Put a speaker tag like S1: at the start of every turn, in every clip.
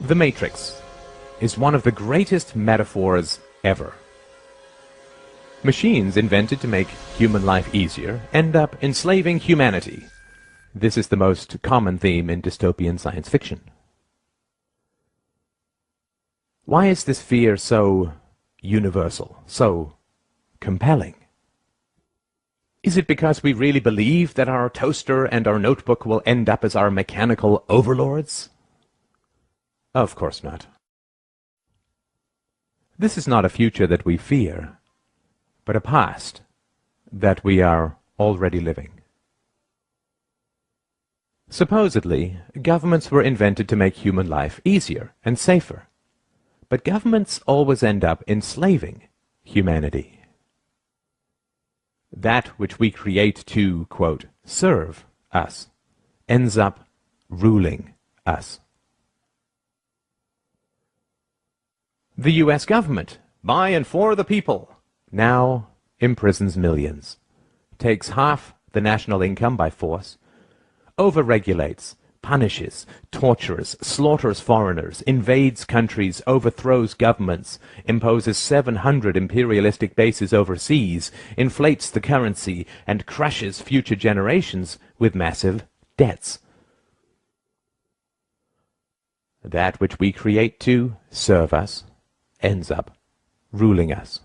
S1: The Matrix is one of the greatest metaphors ever. Machines invented to make human life easier end up enslaving humanity. This is the most common theme in dystopian science fiction. Why is this fear so universal, so compelling? Is it because we really believe that our toaster and our notebook will end up as our mechanical overlords? Of course not. This is not a future that we fear, but a past that we are already living. Supposedly, governments were invented to make human life easier and safer, but governments always end up enslaving humanity. That which we create to, quote, serve us, ends up ruling us. The U.S. government, by and for the people, now imprisons millions, takes half the national income by force, overregulates, punishes, tortures, slaughters foreigners, invades countries, overthrows governments, imposes 700 imperialistic bases overseas, inflates the currency, and crushes future generations with massive debts. That which we create to serve us ends up ruling us.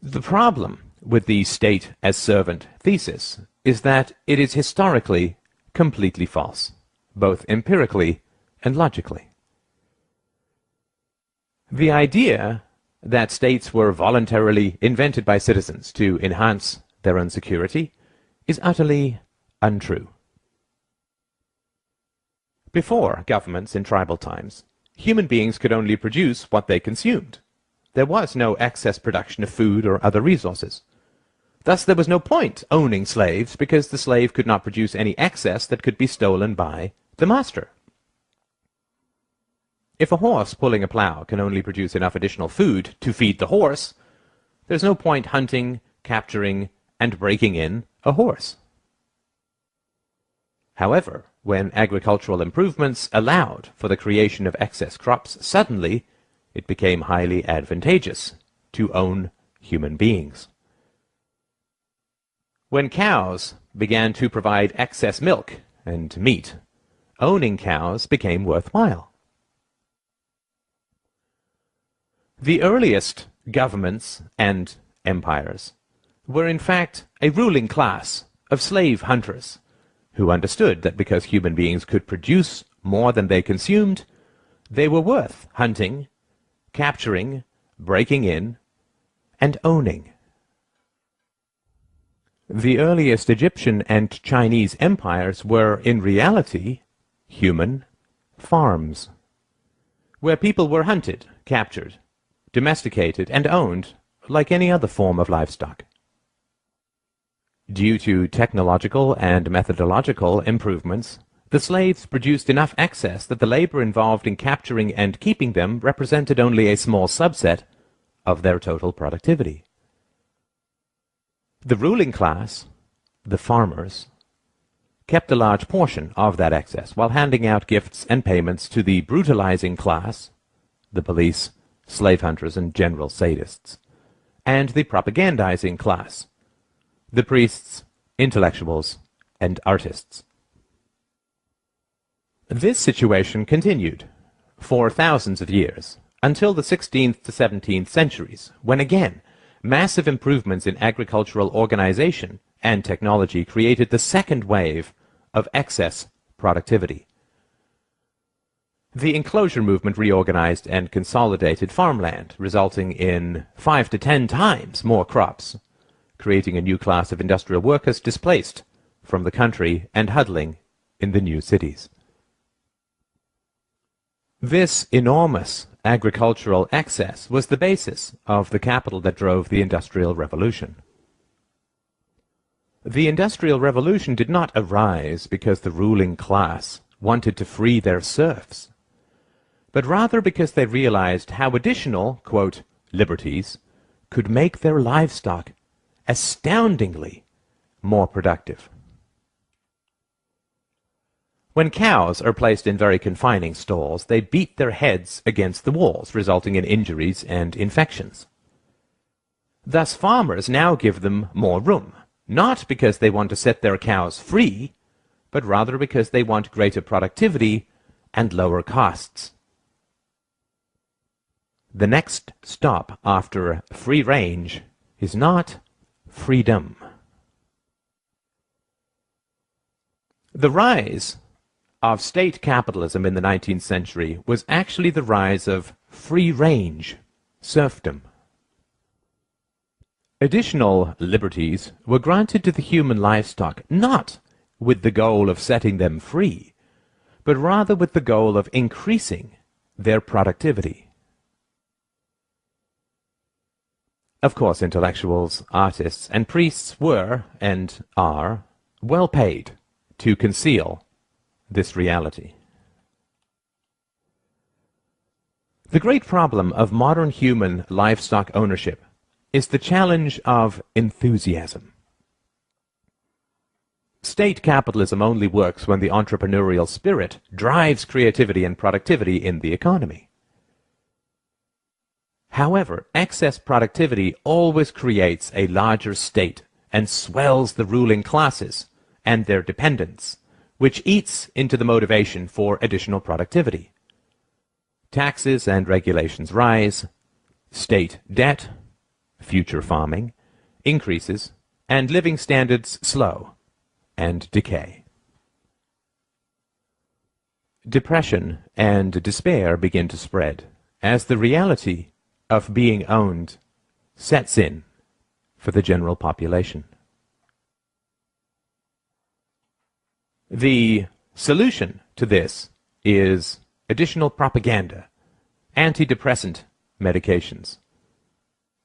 S1: The problem with the state as servant thesis is that it is historically completely false, both empirically and logically. The idea that states were voluntarily invented by citizens to enhance their own security is utterly untrue. Before governments in tribal times, human beings could only produce what they consumed. There was no excess production of food or other resources. Thus there was no point owning slaves, because the slave could not produce any excess that could be stolen by the master. If a horse pulling a plow can only produce enough additional food to feed the horse, there's no point hunting, capturing, and breaking in a horse. However, when agricultural improvements allowed for the creation of excess crops, suddenly it became highly advantageous to own human beings. When cows began to provide excess milk and meat, owning cows became worthwhile. The earliest governments and empires were in fact a ruling class of slave hunters who understood that because human beings could produce more than they consumed, they were worth hunting, capturing, breaking in, and owning. The earliest Egyptian and Chinese empires were, in reality, human farms, where people were hunted, captured, domesticated, and owned like any other form of livestock. Due to technological and methodological improvements, the slaves produced enough excess that the labor involved in capturing and keeping them represented only a small subset of their total productivity. The ruling class, the farmers, kept a large portion of that excess while handing out gifts and payments to the brutalizing class, the police, slave hunters, and general sadists, and the propagandizing class, the priests, intellectuals, and artists. This situation continued for thousands of years, until the 16th to 17th centuries, when again massive improvements in agricultural organization and technology created the second wave of excess productivity. The enclosure movement reorganized and consolidated farmland, resulting in 5 to 10 times more crops, creating a new class of industrial workers displaced from the country and huddling in the new cities. This enormous agricultural excess was the basis of the capital that drove the Industrial Revolution. The Industrial Revolution did not arise because the ruling class wanted to free their serfs, but rather because they realized how additional, quote, liberties could make their livestock astoundingly more productive. When cows are placed in very confining stalls, they beat their heads against the walls, resulting in injuries and infections. Thus farmers now give them more room, not because they want to set their cows free, but rather because they want greater productivity and lower costs. The next stop after free range is not freedom. The rise of state capitalism in the 19th century was actually the rise of free-range serfdom. Additional liberties were granted to the human livestock not with the goal of setting them free, but rather with the goal of increasing their productivity. Of course, intellectuals, artists, and priests were, and are, well paid to conceal this reality. The great problem of modern human livestock ownership is the challenge of enthusiasm. State capitalism only works when the entrepreneurial spirit drives creativity and productivity in the economy. However, excess productivity always creates a larger state and swells the ruling classes and their dependents, which eats into the motivation for additional productivity. Taxes and regulations rise, state debt, future farming, increases, and living standards slow and decay. Depression and despair begin to spread as the reality of being owned sets in for the general population. The solution to this is additional propaganda, antidepressant medications,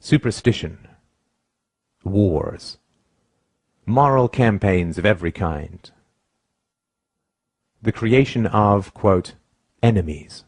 S1: superstition, wars, moral campaigns of every kind, the creation of, quote, enemies,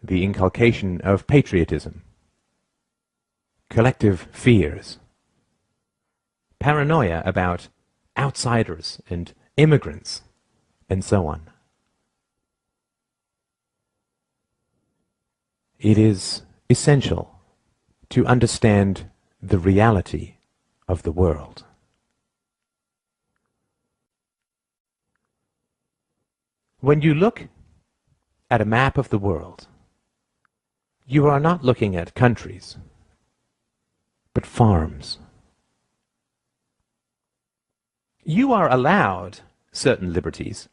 S1: the inculcation of patriotism, collective fears, paranoia about outsiders and immigrants, and so on. It is essential to understand the reality of the world. When you look at a map of the world, you are not looking at countries, but farms. You are allowed certain liberties,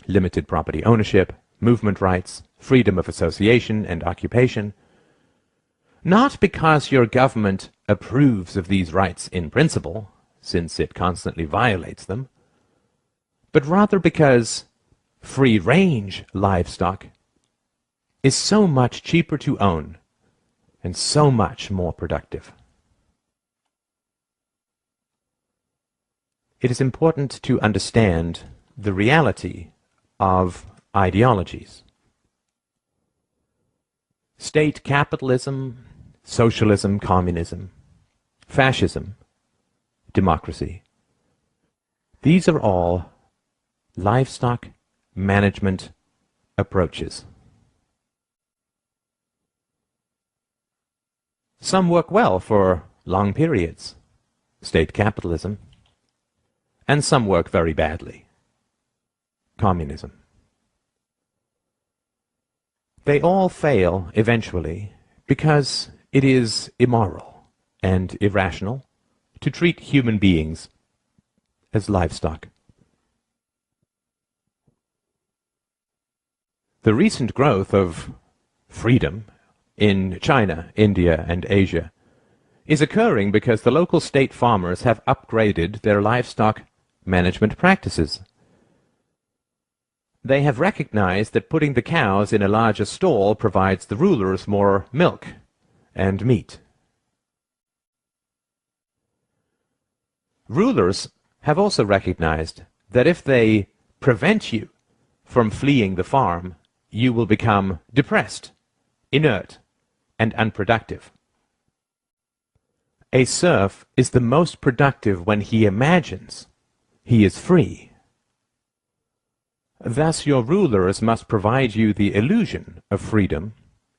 S1: limited property ownership, movement rights, freedom of association and occupation, not because your government approves of these rights in principle, since it constantly violates them, but rather because free-range livestock is so much cheaper to own and so much more productive. It is important to understand the reality of ideologies. State capitalism, socialism, communism, fascism, democracy. These are all livestock management approaches. Some work well for long periods, state capitalism, and some work very badly, communism. They all fail eventually because it is immoral and irrational to treat human beings as livestock. The recent growth of freedom in China, India, and Asia is occurring because the local state farmers have upgraded their livestock management practices. They have recognized that putting the cows in a larger stall provides the rulers more milk and meat. Rulers have also recognized that if they prevent you from fleeing the farm, you will become depressed, inert, and unproductive. A serf is the most productive when he imagines he is free. Thus your rulers must provide you the illusion of freedom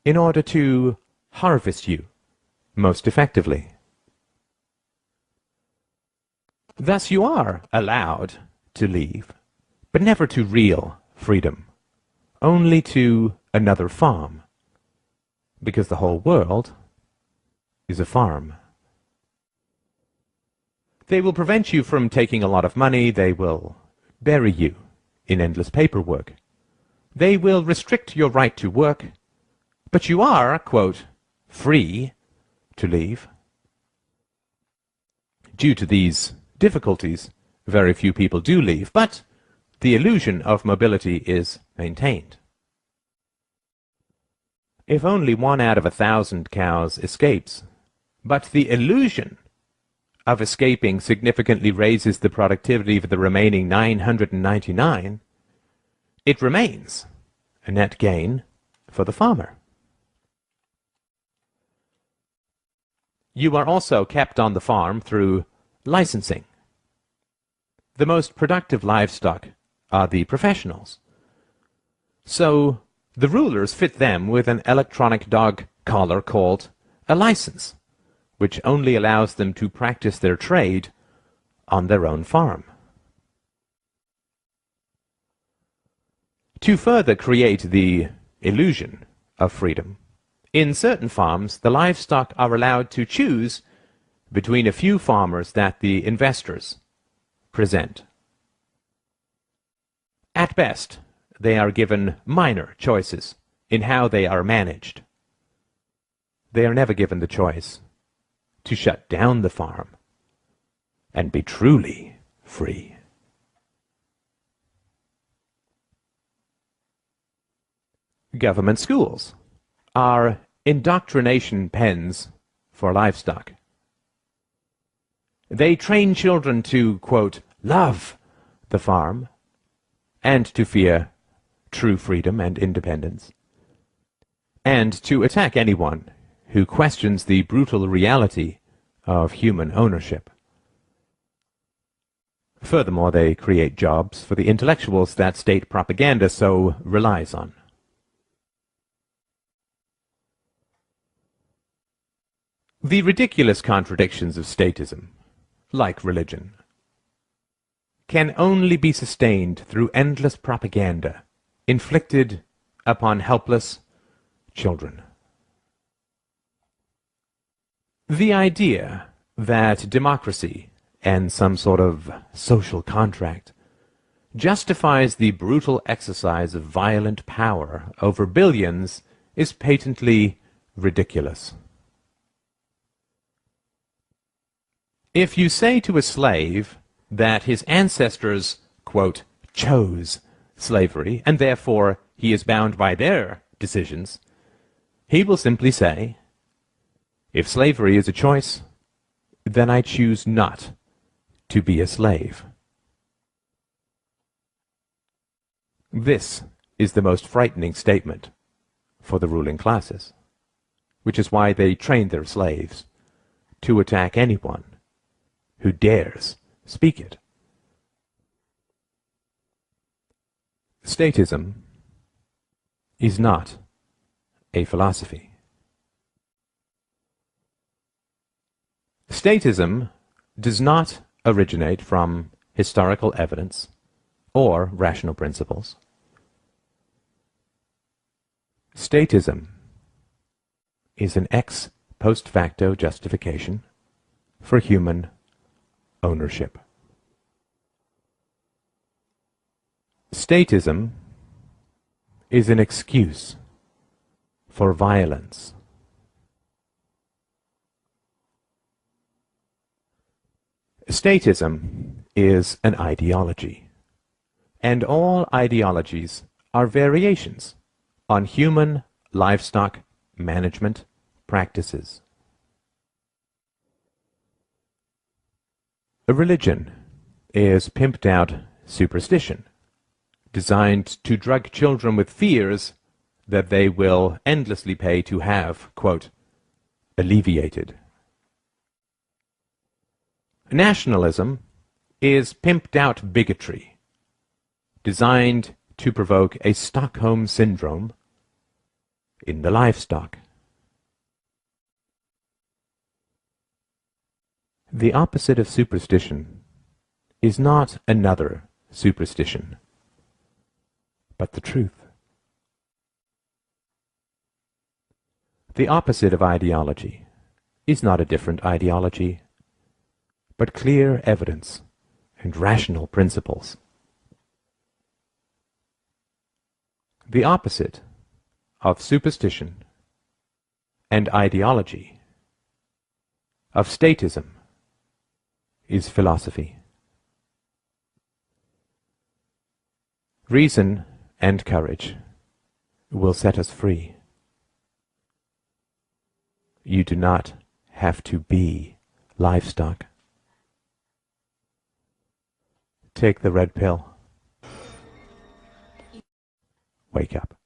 S1: in order to harvest you most effectively. Thus you are allowed to leave, but never to real freedom, only to another farm, because the whole world is a farm. They will prevent you from taking a lot of money. They will bury you in endless paperwork. They will restrict your right to work, but you are, quote, free to leave. Due to these difficulties, very few people do leave, but the illusion of mobility is maintained. If only 1 out of 1,000 cows escapes, but the illusion of escaping significantly raises the productivity of the remaining 999, it remains a net gain for the farmer. You are also kept on the farm through licensing. The most productive livestock are the professionals. So the rulers fit them with an electronic dog collar called a license, which only allows them to practice their trade on their own farm. To further create the illusion of freedom, in certain farms the livestock are allowed to choose between a few farmers that the investors present. At best, they are given minor choices in how they are managed. They are never given the choice to shut down the farm and be truly free. Government schools are indoctrination pens for livestock. They train children to, quote, love the farm and to fear true freedom and independence, and to attack anyone who questions the brutal reality of human ownership. Furthermore, they create jobs for the intellectuals that state propaganda so relies on. The ridiculous contradictions of statism, like religion, can only be sustained through endless propaganda inflicted upon helpless children. The idea that democracy and some sort of social contract justifies the brutal exercise of violent power over billions is patently ridiculous. If you say to a slave that his ancestors, quote, chose slavery, and therefore he is bound by their decisions, he will simply say, if slavery is a choice, then I choose not to be a slave. This is the most frightening statement for the ruling classes, which is why they train their slaves to attack anyone who dares speak it. Statism is not a philosophy. Statism does not originate from historical evidence or rational principles. Statism is an ex post facto justification for human ownership. Statism is an excuse for violence. Statism is an ideology, and all ideologies are variations on human livestock management practices. A religion is pimped out superstition, designed to drug children with fears that they will endlessly pay to have, quote, alleviated. Nationalism is pimped out bigotry, designed to provoke a Stockholm syndrome in the livestock. The opposite of superstition is not another superstition, but the truth. The opposite of ideology is not a different ideology, but clear evidence and rational principles. The opposite of superstition and ideology, of statism, is philosophy. Reason and courage will set us free. You do not have to be livestock. Take the red pill. Wake up.